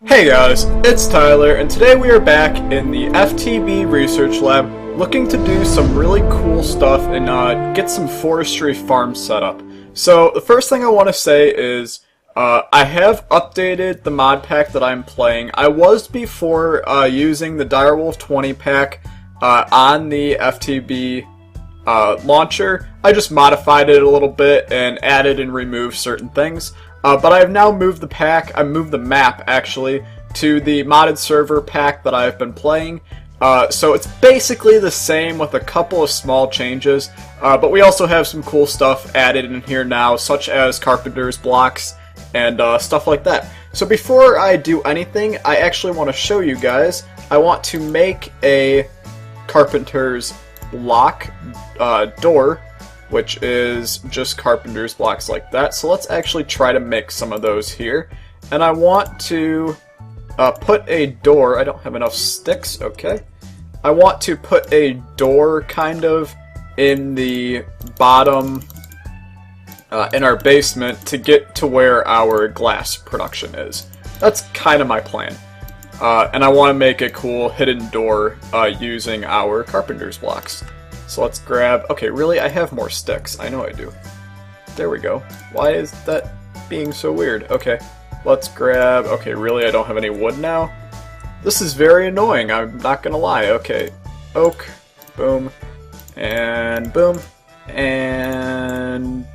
Hey guys, it's Tyler, and today we are back in the FTB Research Lab looking to do some really cool stuff and get some forestry farms set up. So the first thing I want to say is I have updated the mod pack that I'm playing. I was before using the Direwolf 20 pack on the FTB launcher. I just modified it a little bit and added and removed certain things. But I have now moved the pack, I moved the map actually, to the modded server pack that I've been playing. So it's basically the same with a couple of small changes, but we also have some cool stuff added in here now, such as Carpenters blocks and stuff like that. So before I do anything, I actually want to show you guys, I want to make a Carpenters block door, which is just Carpenter's blocks like that. So let's actually try to make some of those here. And I want to put a door. I don't have enough sticks, okay. I want to put a door kind of in the bottom, in our basement to get to where our glass production is. That's kind of my plan. And I want to make a cool hidden door using our Carpenter's blocks. So let's grab... Okay, really? I have more sticks. I know I do. There we go. Why is that being so weird? Okay, let's grab... Okay, really? I don't have any wood now? This is very annoying, I'm not gonna lie. Okay, oak, boom, and boom, and...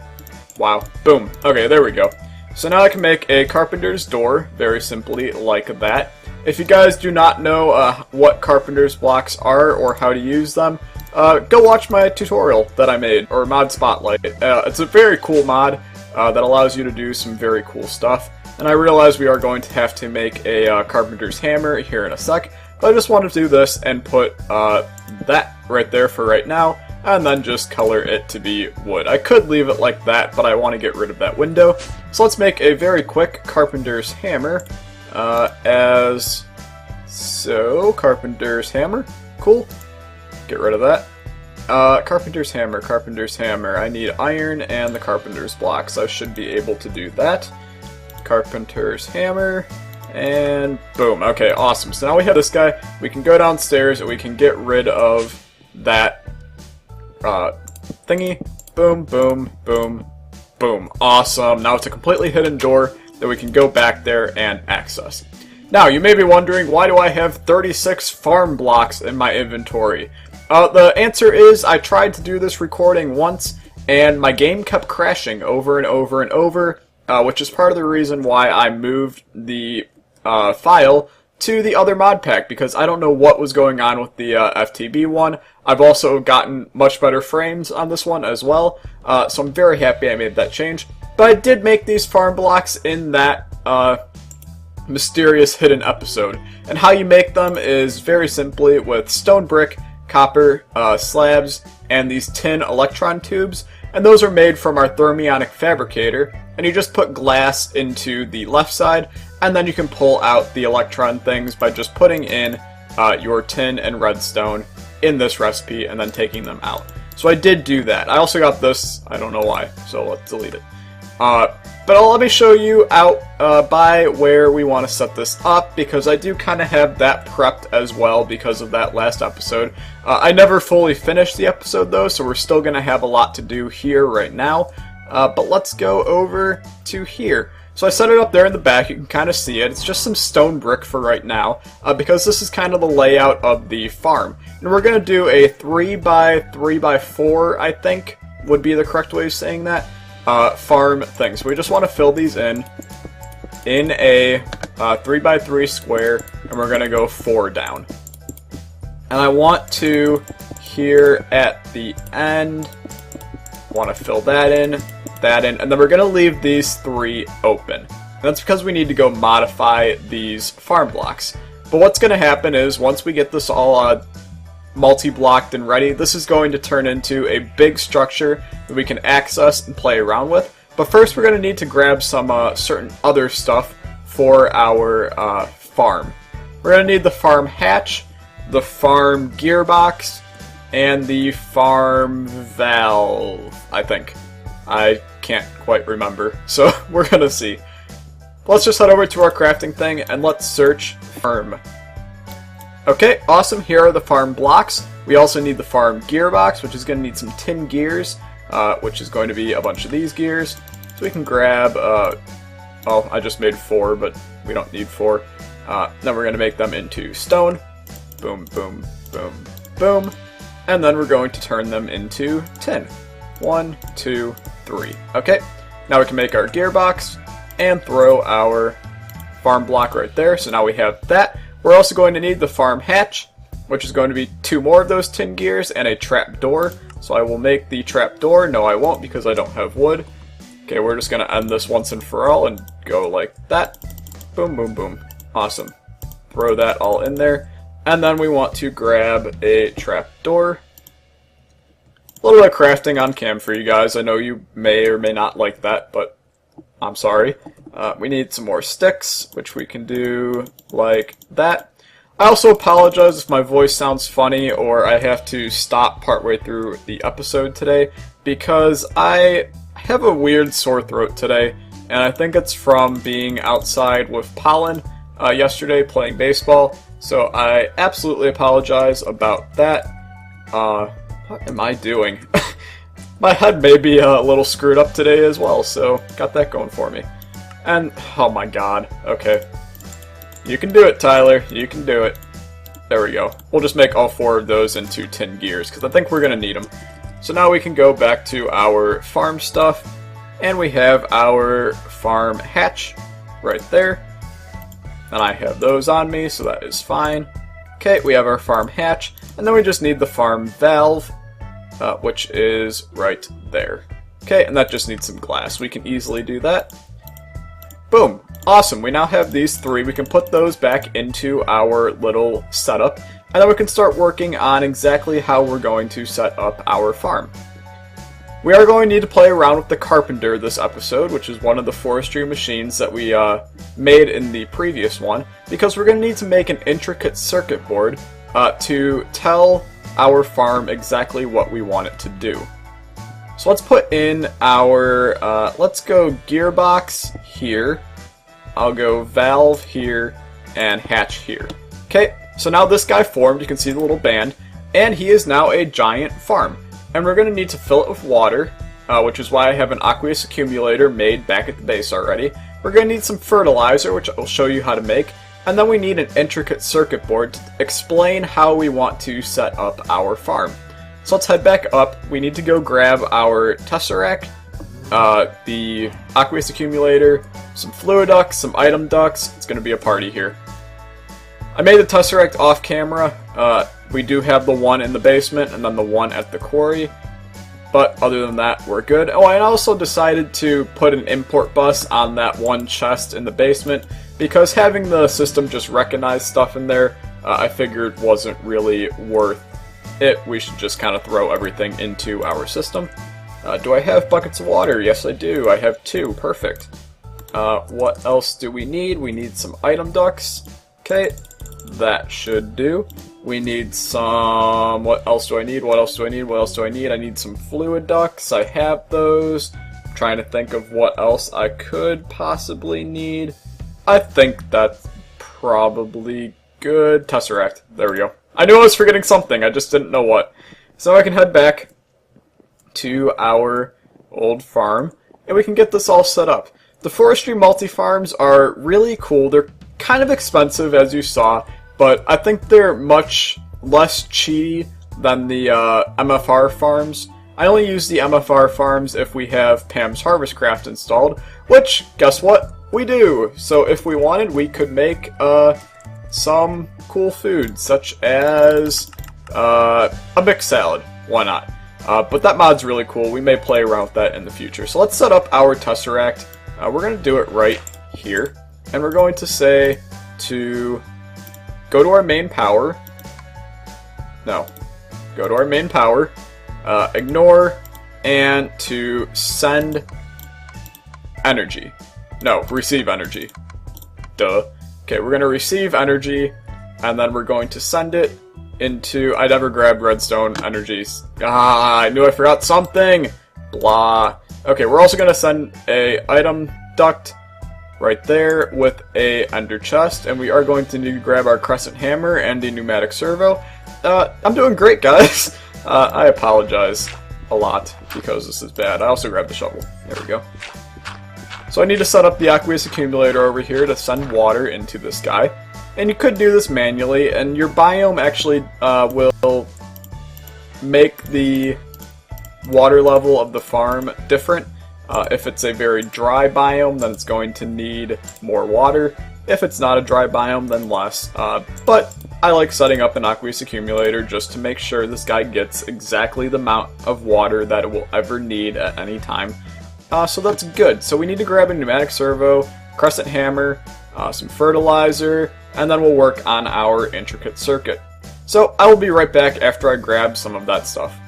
Wow, boom. Okay, there we go. So now I can make a carpenter's door, very simply, like that. If you guys do not know what carpenter's blocks are or how to use them, go watch my tutorial that I made, or mod spotlight. It's a very cool mod that allows you to do some very cool stuff. And I realize we are going to have to make a carpenter's hammer here in a sec, but I just wanted to do this and put that right there for right now, and then just color it to be wood. I could leave it like that, but I want to get rid of that window. So let's make a very quick carpenter's hammer, as so. Carpenter's hammer, cool. Get rid of that. Carpenter's hammer, carpenter's hammer. I need iron and the carpenter's blocks. I should be able to do that. Carpenter's hammer, and boom. Okay, awesome. So now we have this guy. We can go downstairs and we can get rid of that thingy. Boom, boom, boom, boom. Awesome. Now it's a completely hidden door that we can go back there and access. Now, you may be wondering, why do I have 36 farm blocks in my inventory? The answer is, I tried to do this recording once, and my game kept crashing over and over and over, which is part of the reason why I moved the file to the other mod pack, because I don't know what was going on with the FTB one. I've also gotten much better frames on this one as well, so I'm very happy I made that change. But I did make these farm blocks in that mysterious hidden episode. And how you make them is very simply with stone brick, copper slabs, and these tin electron tubes, and those are made from our thermionic fabricator, and you just put glass into the left side, and then you can pull out the electron things by just putting in your tin and redstone in this recipe and then taking them out. So I did do that. I also got this, I don't know why, so let's delete it. But let me show you out by where we want to set this up, because I do kind of have that prepped as well because of that last episode. I never fully finished the episode though, so we're still going to have a lot to do here right now. But let's go over to here. So I set it up there in the back, you can kind of see it. It's just some stone brick for right now, because this is kind of the layout of the farm. And we're going to do a 3x3x4, I think, would be the correct way of saying that. Farm thing. So we just want to fill these in a 3x3 square, and we're going to go 4 down. And I want to, here at the end, want to fill that in, and then we're going to leave these 3 open. And that's because we need to go modify these farm blocks. But what's going to happen is, once we get this all multi-blocked and ready, this is going to turn into a big structure that we can access and play around with. But first we're going to need to grab some certain other stuff for our farm. We're going to need the farm hatch, the farm gearbox, and the farm valve, I think. I can't quite remember, so we're going to see. let's just head over to our crafting thing and let's search farm. Okay, awesome. Here are the farm blocks. We also need the farm gearbox, which is going to need some tin gears, which is going to be a bunch of these gears. So we can grab, oh, I just made 4, but we don't need 4. Then we're going to make them into stone. Boom, boom, boom, boom. And then we're going to turn them into tin. 1, 2, 3. Okay, now we can make our gearbox and throw our farm block right there. So now we have that. We're also going to need the farm hatch, which is going to be 2 more of those tin gears and a trap door. So I will make the trap door. No, I won't because I don't have wood. Okay, we're just going to end this once and for all and go like that. Boom, boom, boom. Awesome. Throw that all in there. And then we want to grab a trap door. A little bit of crafting on cam for you guys. I know you may or may not like that, but I'm sorry. We need some more sticks, which we can do like that. I also apologize if my voice sounds funny or I have to stop partway through the episode today because I have a weird sore throat today, and I think it's from being outside with pollen yesterday playing baseball, so I absolutely apologize about that. What am I doing? My head may be a little screwed up today as well, so got that going for me. And, oh my god, okay. You can do it, Tyler, you can do it. There we go. We'll just make all 4 of those into tin gears, because I think we're going to need them. So now we can go back to our farm stuff, and we have our farm hatch right there. And I have those on me, so that is fine. Okay, we have our farm hatch, and then we just need the farm valve, which is right there. Okay, and that just needs some glass. We can easily do that. Boom. Awesome. We now have these 3. We can put those back into our little setup, and then we can start working on exactly how we're going to set up our farm. We are going to need to play around with the Carpenter this episode, which is one of the forestry machines that we made in the previous one, because we're going to need to make an intricate circuit board to tell our farm exactly what we want it to do. So let's put in our, let's go gearbox here, I'll go valve here, and hatch here. Okay, so now this guy formed, you can see the little band, and he is now a giant farm. And we're going to need to fill it with water, which is why I have an aqueous accumulator made back at the base already. We're going to need some fertilizer, which I'll show you how to make. And then we need an intricate circuit board to explain how we want to set up our farm. So let's head back up. We need to go grab our tesseract, the aqueous accumulator, some fluid ducts, some item ducts. It's going to be a party here. I made the tesseract off camera. We do have the one in the basement and then the one at the quarry. But other than that, we're good. Oh, I also decided to put an import bus on that one chest in the basement because having the system just recognize stuff in there, I figured wasn't really worth it. We should just kind of throw everything into our system. Do I have buckets of water? Yes, I do. I have 2. Perfect. What else do we need? We need some item ducts. Okay, that should do. We need some... What else do I need? What else do I need? What else do I need? I need some fluid ducts. I have those. I'm trying to think of what else I could possibly need. I think that's probably good. Tesseract. There we go. I knew I was forgetting something. I just didn't know what. So I can head back to our old farm, and we can get this all set up. The forestry multi-farms are really cool. They're kind of expensive, as you saw, but I think they're much less cheaty than the MFR farms. I only use the MFR farms if we have Pam's Harvest Craft installed, which, guess what? We do! So if we wanted, we could make some cool food, such as a mixed salad. Why not? But that mod's really cool. We may play around with that in the future. So let's set up our tesseract. We're going to do it right here. And we're going to say to go to our main power. No. Go to our main power. Ignore. And to send energy. No, receive energy. Duh. Okay, we're going to receive energy. And then we're going to send it into... I never grabbed redstone energies. Ah, I knew I forgot something! Blah. Okay, we're also going to send a item duct right there with a ender chest, and we are going to need to grab our crescent hammer and a pneumatic servo. I'm doing great, guys. I apologize a lot because this is bad. I also grabbed the shovel. There we go. So I need to set up the aqueous accumulator over here to send water into this guy. And you could do this manually, and your biome actually will make the water level of the farm different. If it's a very dry biome, then it's going to need more water. If it's not a dry biome, then less. But I like setting up an aqueous accumulator just to make sure this guy gets exactly the amount of water that it will ever need at any time. So that's good. So we need to grab a pneumatic servo, crescent hammer, some fertilizer, and then we'll work on our intricate circuit. So I will be right back after I grab some of that stuff.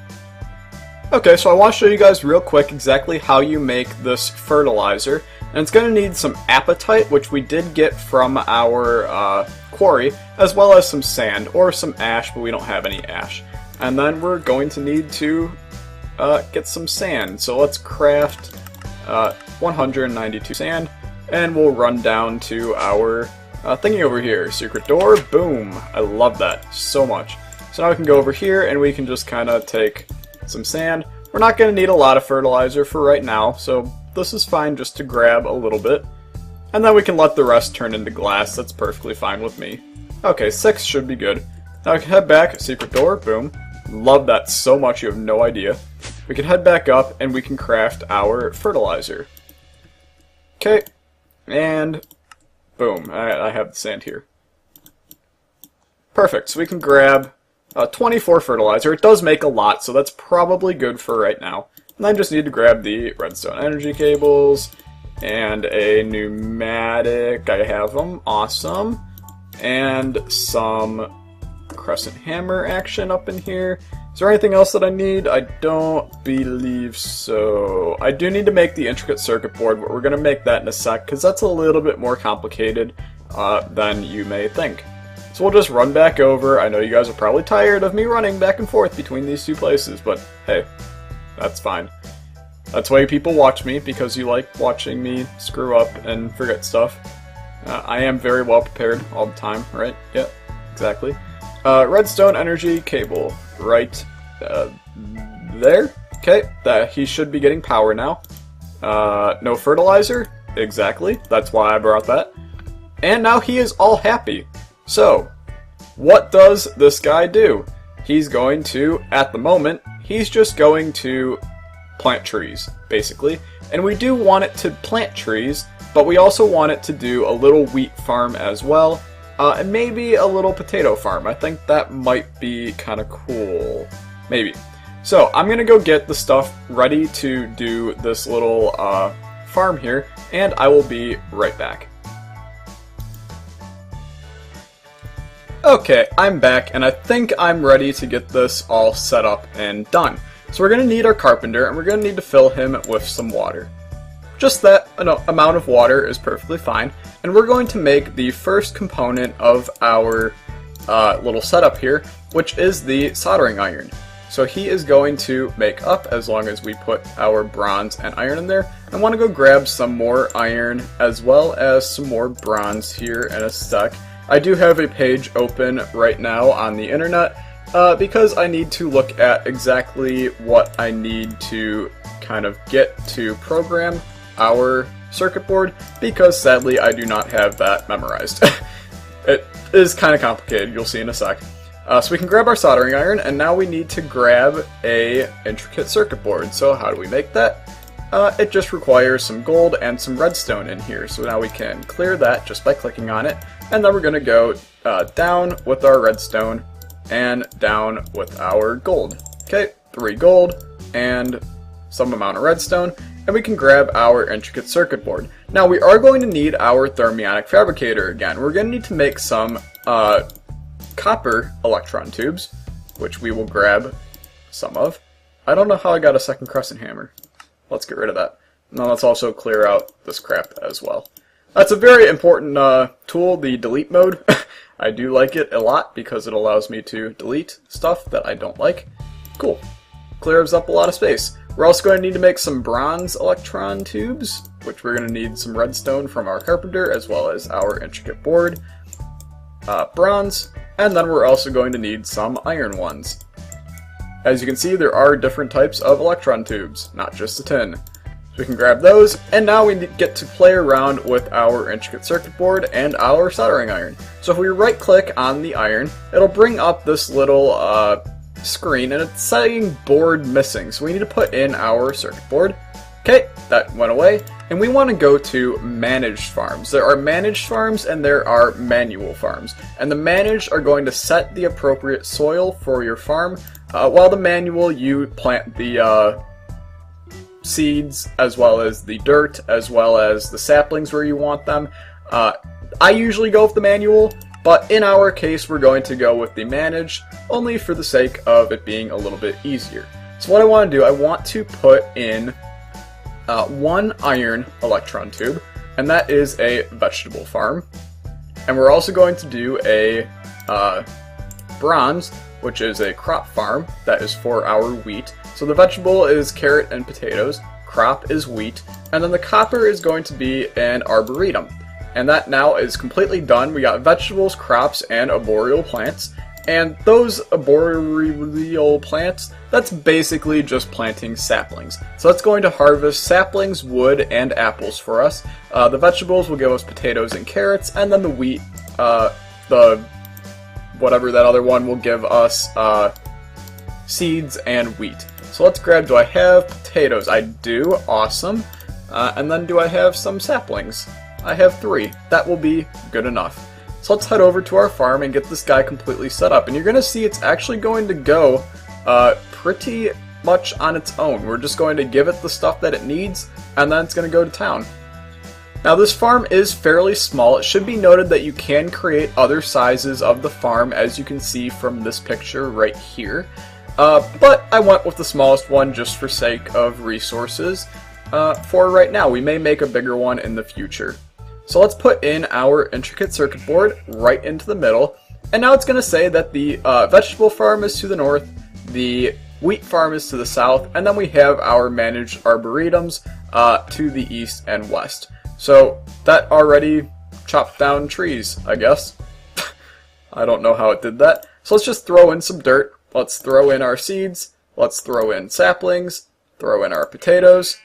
Okay, so I want to show you guys real quick exactly how you make this fertilizer. And it's going to need some apatite, which we did get from our quarry, as well as some sand, or some ash, but we don't have any ash. And then we're going to need to get some sand. So let's craft 192 sand, and we'll run down to our thingy over here. Secret door, boom. I love that so much. So now we can go over here, and we can just kind of take some sand. We're not going to need a lot of fertilizer for right now, so this is fine just to grab a little bit. And then we can let the rest turn into glass. That's perfectly fine with me. Okay, 6 should be good. Now we can head back, secret door, boom. Love that so much, you have no idea. We can head back up and we can craft our fertilizer. Okay, and boom, I have the sand here. Perfect, so we can grab 24 fertilizer. It does make a lot, so that's probably good for right now. And I just need to grab the redstone energy cables and a pneumatic. I have them, awesome. And some crescent hammer action up in here. Is there anything else that I need? I don't believe so. I do need to make the intricate circuit board, but we're going to make that in a sec because that's a little bit more complicated than you may think. So we'll just run back over. I know you guys are probably tired of me running back and forth between these two places, but hey, that's fine. That's why people watch me, because you like watching me screw up and forget stuff. I am very well prepared all the time, right? Yeah, exactly. Redstone energy cable, right there. Okay, he should be getting power now. No fertilizer, exactly. That's why I brought that. And now he is all happy. So, what does this guy do? He's going to, at the moment, he's just going to plant trees, basically. And we do want it to plant trees, but we also want it to do a little wheat farm as well. And maybe a little potato farm. I think that might be kind of cool. Maybe. So, I'm going to go get the stuff ready to do this little farm here, and I will be right back. Okay, I'm back, and I think I'm ready to get this all set up and done. So we're going to need our carpenter, and we're going to need to fill him with some water. Just that amount of water is perfectly fine, and we're going to make the first component of our little setup here, which is the soldering iron. So he is going to make up as long as we put our bronze and iron in there. I want to go grab some more iron as well as some more bronze here in a sec. I do have a page open right now on the internet because I need to look at exactly what I need to kind of get to program our circuit board, because sadly I do not have that memorized. It is kind of complicated, you'll see in a sec. So we can grab our soldering iron, and now we need to grab a intricate circuit board. So how do we make that? It just requires some gold and some redstone in here. So now we can clear that just by clicking on it. And then we're going to go down with our redstone and down with our gold. Okay, 3 gold and some amount of redstone. And we can grab our intricate circuit board. Now we are going to need our thermionic fabricator again. We're going to need to make some copper electron tubes, which we will grab some of. I don't know how I got a second crescent hammer. Let's get rid of that. Now let's also clear out this crap as well. That's a very important tool, the delete mode. I do like it a lot because it allows me to delete stuff that I don't like. Cool. Clears up a lot of space. We're also going to need to make some bronze electron tubes. which we're going to need some redstone from our carpenter, as well as our intricate board, bronze, and then we're also going to need some iron ones. As you can see, there are different types of electron tubes, not just a tin. So we can grab those, and now we get to play around with our intricate circuit board and our soldering iron. So if we right click on the iron, it'll bring up this little screen, and it's saying board missing, so we need to put in our circuit board. Okay, that went away, and we want to go to managed farms. There are managed farms and there are manual farms, and the managed are going to set the appropriate soil for your farm, while the manual, you plant the seeds, as well as the dirt, as well as the saplings where you want them. I usually go with the manual, but in our case we're going to go with the managed, only for the sake of it being a little bit easier. So what I want to do, I want to put in one iron electron tube, and that is a vegetable farm. And we're also going to do a bronze, which is a crop farm, that is for our wheat. So the vegetable is carrot and potatoes, crop is wheat, and then the copper is going to be an arboretum. And that now is completely done. We got vegetables, crops, and arboreal plants. And those arboreal plants, that's basically just planting saplings. So that's going to harvest saplings, wood, and apples for us. The vegetables will give us potatoes and carrots, and then the wheat, whatever that other one will give us seeds and wheat. So let's grab, do I have potatoes? I do, awesome. And then do I have some saplings? I have 3. That will be good enough. So let's head over to our farm and get this guy completely set up. And you're going to see it's actually going to go pretty much on its own. We're just going to give it the stuff that it needs, and then it's going to go to town. Now this farm is fairly small. It should be noted that you can create other sizes of the farm, as you can see from this picture right here. But I went with the smallest one just for sake of resources for right now. We may make a bigger one in the future. So let's put in our intricate circuit board right into the middle, and now it's going to say that the vegetable farm is to the north, the wheat farm is to the south, and then we have our managed arboretums to the east and west. So that already chopped down trees, I guess. I don't know how it did that. So let's just throw in some dirt, let's throw in our seeds, let's throw in saplings, throw in our potatoes,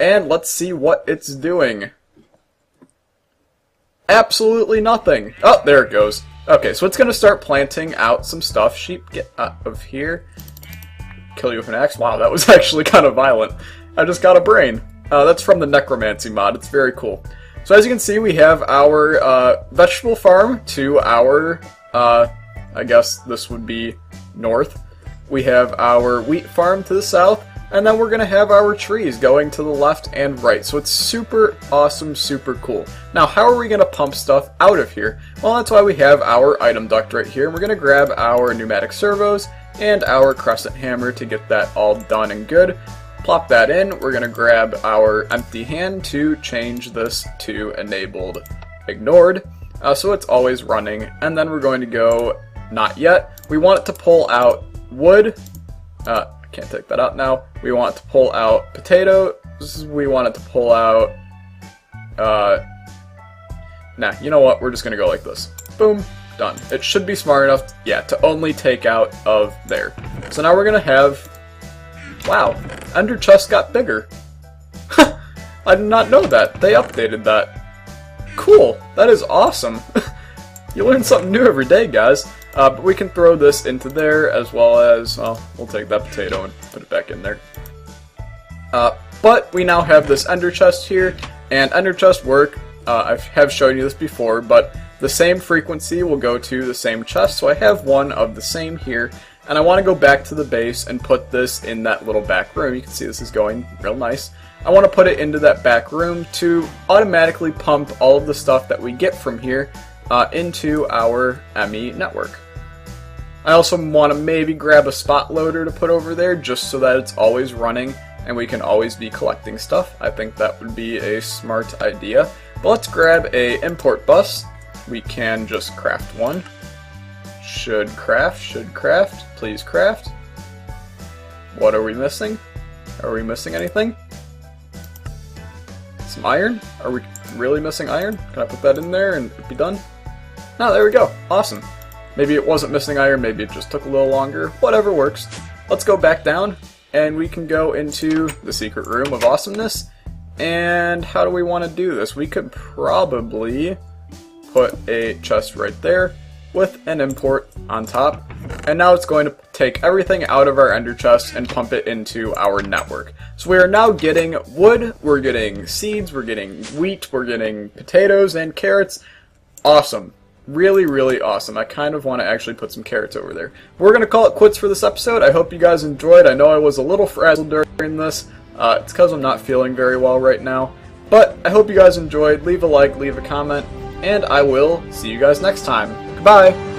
and let's see what it's doing. Absolutely nothing. Oh, there it goes. Okay, so it's going to start planting out some stuff. Sheep, get out of here. Kill you with an axe. Wow, that was actually kind of violent. I just got a brain. That's from the necromancy mod. It's very cool. So as you can see, we have our vegetable farm to our, I guess this would be north. We have our wheat farm to the south. And then we're going to have our trees going to the left and right. So it's super awesome, super cool. Now, how are we going to pump stuff out of here? Well, that's why we have our item duct right here. We're going to grab our pneumatic servos and our crescent hammer to get that all done and good. Plop that in. We're going to grab our empty hand to change this to enabled ignored. So it's always running. And then we're going to go not yet. We want it to pull out wood. Can't take that out now. We want it to pull out potatoes. We want it to pull out... Nah, you know what? We're just gonna go like this. Boom. Done. It should be smart enough, yeah, to only take out of there. So now we're gonna have... Wow. Ender chest got bigger. I did not know that. They updated that. Cool. That is awesome. You learn something new every day, guys. But we can throw this into there, as well as, well, we'll take that potato and put it back in there. But we now have this ender chest here, and ender chest work, I have shown you this before, but the same frequency will go to the same chest, so I have one of the same here, and I want to go back to the base and put this in that little back room. You can see this is going real nice. I want to put it into that back room to automatically pump all of the stuff that we get from here into our ME network. I also want to maybe grab a spot loader to put over there just so that it's always running and we can always be collecting stuff. I think that would be a smart idea. But let's grab a import bus. We can just craft one. Should craft, please craft. What are we missing? Are we missing anything? Some iron? Are we really missing iron? Can I put that in there and be done? No, there we go. Awesome. Maybe it wasn't missing iron, maybe it just took a little longer. Whatever works. Let's go back down, and we can go into the secret room of awesomeness. And how do we want to do this? We could probably put a chest right there with an import on top. And now it's going to take everything out of our ender chest and pump it into our network. So we are now getting wood, we're getting seeds, we're getting wheat, we're getting potatoes and carrots. Awesome. Really, really awesome. I kind of want to actually put some carrots over there. We're going to call it quits for this episode. I hope you guys enjoyed. I know I was a little frazzled during this. It's because I'm not feeling very well right now. But I hope you guys enjoyed. Leave a like, leave a comment, and I will see you guys next time. Goodbye!